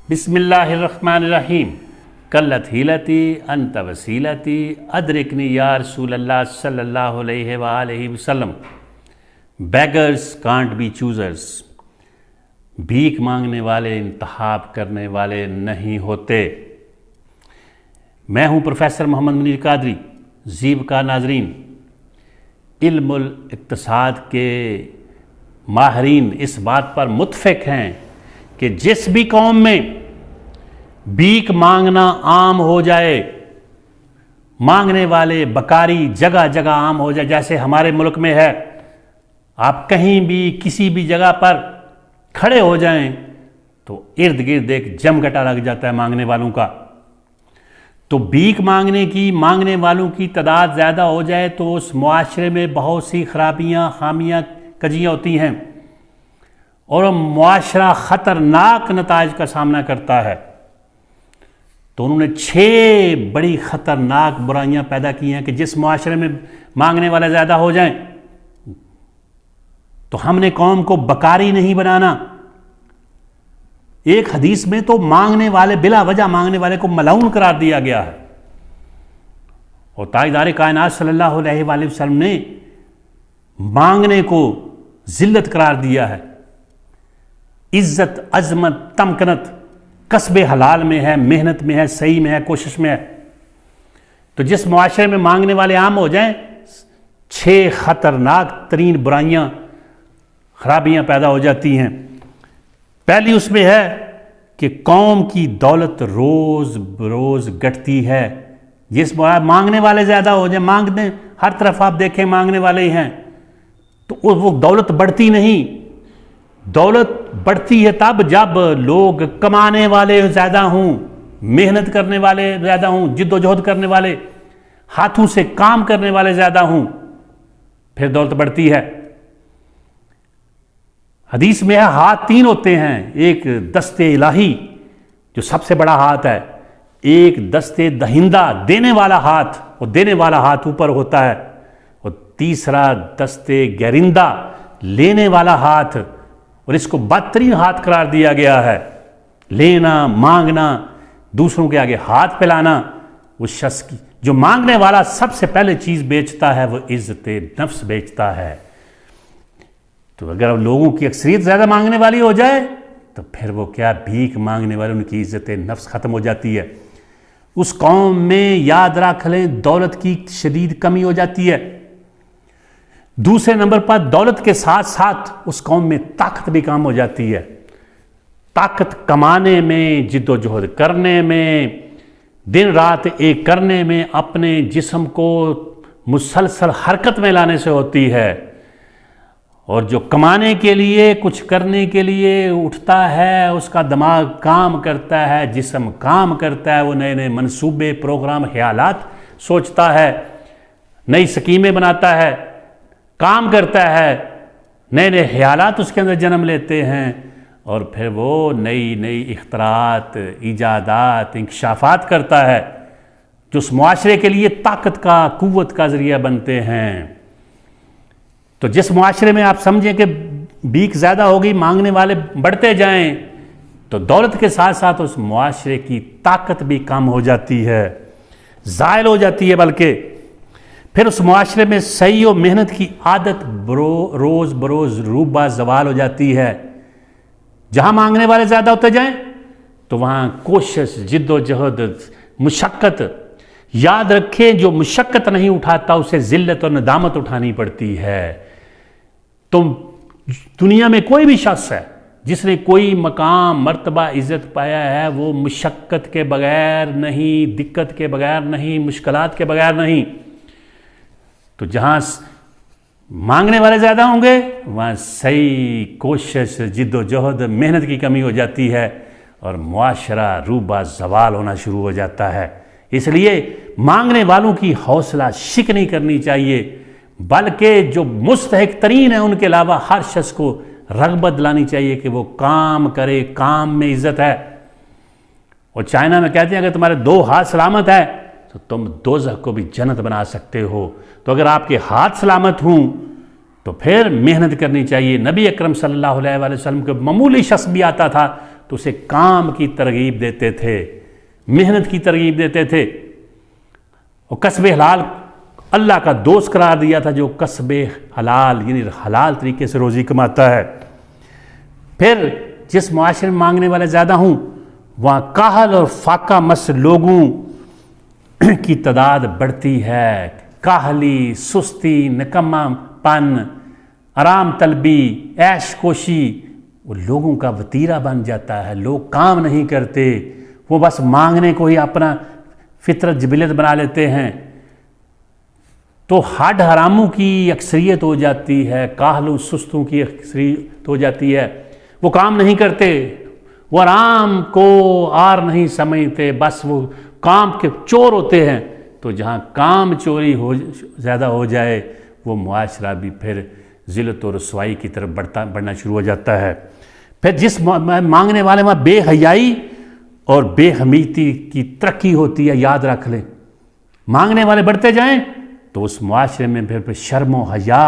बिस्मिल्लाहिर्रहमानिर्रहीम। कल्लत हीलती अंत वसीलती अदरिकनी या रसूलल्लाह सल्लल्लाहु अलैहि वसल्लम। Beggars can't be choosers. भीख मांगने वाले इंतखाब करने वाले नहीं होते। मैं हूँ प्रोफेसर मोहम्मद मुनीर कादरी। ज़ीब का नाजरीन, इल्मुल इक्तिसाद के माहरीन इस बात पर मुत्फिक हैं कि जिस भी कौम में भीख मांगना आम हो जाए, मांगने वाले बकारी जगह जगह आम हो जाए, जैसे हमारे मुल्क में है, आप कहीं भी किसी भी जगह पर खड़े हो जाएं तो इर्द गिर्द एक जमघटा लग जाता है मांगने वालों का। तो भीख मांगने वालों की तादाद ज़्यादा हो जाए तो उस मुआशरे में बहुत सी खराबियाँ, खामियाँ, कजियाँ होती हैं और मुआशरा ख़तरनाक नताइज का सामना करता है। तो उन्होंने 6 बड़ी ख़तरनाक बुराइयां पैदा की हैं कि जिस मुआशरे में मांगने वाले ज़्यादा हो जाएं तो हमने कौम को बकारी नहीं बनाना। एक हदीस में तो मांगने वाले, बिला वजह मांगने वाले को मलऊन करार दिया गया है और ताजदार कायनात सल्लल्लाहु अलैहि वसल्लम ने मांगने को जिल्लत करार दिया है। इज्जत, अजमत, तमकनत कसबे हलाल में है, मेहनत में है, सही में है, कोशिश में है। तो जिस मुआशरे में मांगने वाले आम हो जाएं, 6 खतरनाक तरीन बुराइयां, खराबियां पैदा हो जाती हैं। पहली उसमें है कि कौम की दौलत रोज बरोज घटती है। जिस मांगने वाले ज्यादा हो जाए, मांगने हर तरफ आप देखें मांगने वाले ही हैं, तो वो दौलत बढ़ती नहीं। दौलत बढ़ती है तब जब लोग कमाने वाले ज़्यादा हों, मेहनत करने वाले ज़्यादा हों, जिद्दोजहद करने वाले, हाथों से काम करने वाले ज़्यादा हों, फिर दौलत बढ़ती है। हदीस में है हाथ 3 होते हैं। एक दस्ते इलाही जो सबसे बड़ा हाथ है, एक दस्ते दहिंदा देने वाला हाथ, वो देने वाला हाथ ऊपर होता है, और तीसरा दस्ते गरिंदा लेने वाला हाथ, और इसको बदतरीन हाथ करार दिया गया है। लेना, मांगना, दूसरों के आगे हाथ फैलाना। उस शख्स की जो मांगने वाला सबसे पहले चीज बेचता है वो इज्जत नफ्स बेचता है। तो अगर लोगों की अक्सरियत ज्यादा मांगने वाली हो जाए तो फिर वो क्या, भीख मांगने वाले, उनकी इज्जत नफ्स खत्म हो जाती है। उस कौम में याद रख लें दौलत की शदीद कमी हो जाती है। दूसरे नंबर पर दौलत के साथ साथ उस कौम में ताकत भी कम हो जाती है। ताकत कमाने में, जिद्दोजहद करने में, दिन रात एक करने में, अपने जिस्म को मुसलसल हरकत में लाने से होती है। और जो कमाने के लिए, कुछ करने के लिए उठता है, उसका दिमाग काम करता है, जिस्म काम करता है, वो नए नए मंसूबे, प्रोग्राम, ख्यालात सोचता है, नई स्कीमें बनाता है, काम करता है, नए नए ख्यालात उसके अंदर जन्म लेते हैं और फिर वो नई नई इख्तरात, ईजादात, इंकशाफात करता है जो उस मुआशरे के लिए ताकत का, कुव्वत का ज़रिया बनते हैं। तो जिस मुआशरे में आप समझें कि भीख ज़्यादा होगी, मांगने वाले बढ़ते जाएं, तो दौलत के साथ साथ उस मुआशरे की ताकत भी कम हो जाती है, ज़ायल हो जाती है। बल्कि फिर उस मुआशरे में सही और मेहनत की आदत रोज़ बरोज़ रूबा ज़वाल हो जाती है। जहाँ मांगने वाले ज़्यादा होते जाएं तो वहाँ कोशिश, जिद्दोजहद, मुशक्क़त, याद रखें जो मुशक्क़त नहीं उठाता उसे ज़िल्लत और नदामत उठानी पड़ती है। तो दुनिया में कोई भी शख्स है जिसने कोई मकाम, मर्तबा, इज़्ज़त पाया है, वो मुशक्क़त के बगैर नहीं, दिक्कत के बगैर नहीं, मुश्किलात के बगैर नहीं। तो जहाँ मांगने वाले ज़्यादा होंगे वहाँ सही कोशिश, जिद्दोजहद, मेहनत की कमी हो जाती है और मुआशरा रूबा ज़वाल होना शुरू हो जाता है। इसलिए मांगने वालों की हौसला शिक नहीं करनी चाहिए, बल्कि जो मुस्तहिक तरीन है उनके अलावा हर शख्स को रग़बत दिलानी चाहिए कि वो काम करे। काम में इज़्ज़त है। और चाइना में कहते हैं अगर तुम्हारे 2 हाथ सलामत है तो तुम दोज़ख को भी जन्नत बना सकते हो। तो अगर आपके हाथ सलामत हों तो फिर मेहनत करनी चाहिए। नबी अकरम सल्लल्लाहु अलैहि वसल्लम को मामूली शख्स भी आता था तो उसे काम की तरगीब देते थे, मेहनत की तरगीब देते थे। और कसबे हलाल अल्लाह का दोस्त करार दिया था, जो कसबे हलाल यानी हलाल तरीके से रोज़ी कमाता है। फिर जिस मुआशरे में मांगने वाले ज़्यादा हों, वहाँ काहल और फाका मस लोगों की तादाद बढ़ती है। काहली, सुस्ती, निकम्मापन, आराम तलबी, ऐश कोशी वो लोगों का वतीरा बन जाता है। लोग काम नहीं करते, वो बस मांगने को ही अपना फितरत जबिलत बना लेते हैं। तो हड हरामों की अक्सरियत हो जाती है, काहलों सुस्तों की अक्सरियत हो जाती है। वो काम नहीं करते, वो आराम को आर नहीं समझते, बस वो काम के चोर होते हैं। तो जहाँ काम चोरी हो ज़्यादा हो जाए, वो मुआशरा भी फिर ज़िल्लत और रसवाई की तरफ बढ़ना शुरू हो जाता है। फिर जिस मांगने वाले में बेहयाई और बेहमीती की तरक्की होती है, याद रख लें। मांगने वाले बढ़ते जाएं तो उस मुआशरे में फिर शर्म व हया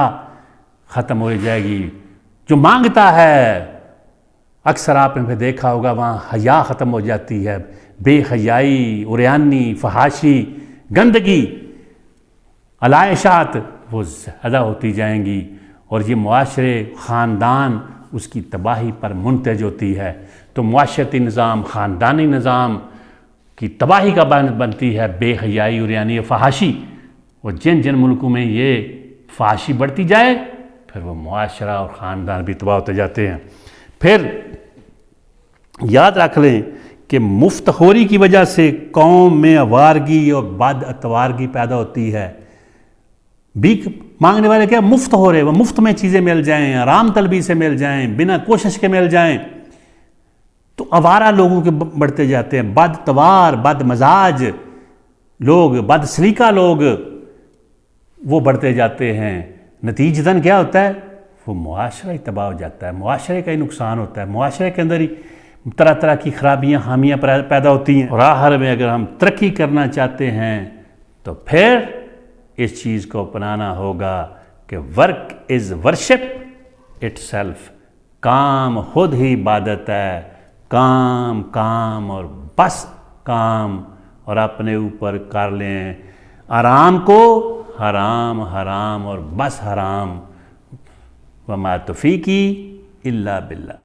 ख़त्म हो जाएगी। जो मांगता है, अक्सर आपने फिर देखा होगा, वहाँ हया ख़त्म हो जाती है। बेहयाई, उरियानी, फहाशी, गंदगी, अलायशात वो ज़्यादा होती जाएंगी और ये मुआशरे, ख़ानदान उसकी तबाही पर मुंतज होती है। तो मुआशरती निज़ाम, ख़ानदानी निज़ाम की तबाही का बनती है बेहयाई, उरियानी, फहाशी। और जिन जिन मुल्कों में ये फहाशी बढ़ती जाए, फिर वो मुआशरा और ख़ानदान भी तबाह होते जाते हैं। फिर याद रख लें कि मुफ्तखोरी की वजह से कौम में अवारगी और बद अतवारगी पैदा होती है। भीख मांगने वाले क्या मुफ्त हो रहे, वो मुफ्त में चीज़ें मिल जाएं, आराम तलबी से मिल जाएं, बिना कोशिश के मिल जाएं, तो आवारा लोगों के बढ़ते जाते हैं। बद तवार, बद मजाज लोग, बद सलीका लोग वो बढ़ते जाते हैं। नतीजतन क्या होता है, वो मुआशरा ही तबाह हो जाता है, मुआशरे का ही नुकसान होता है। मुआशरे के अंदर ही तरह तरह की खराबियाँ, खामियाँ पैदा होती हैं। और आखिर में अगर हम तरक्की करना चाहते हैं तो फिर इस चीज़ को अपनाना होगा कि वर्क इज़ वर्शिप इटसेल्फ। काम खुद ही इबादत है। काम काम और बस काम, और अपने ऊपर कर लें आराम को हराम, हराम और बस हराम। वमा तौफीकी इल्ला बिल्लाह।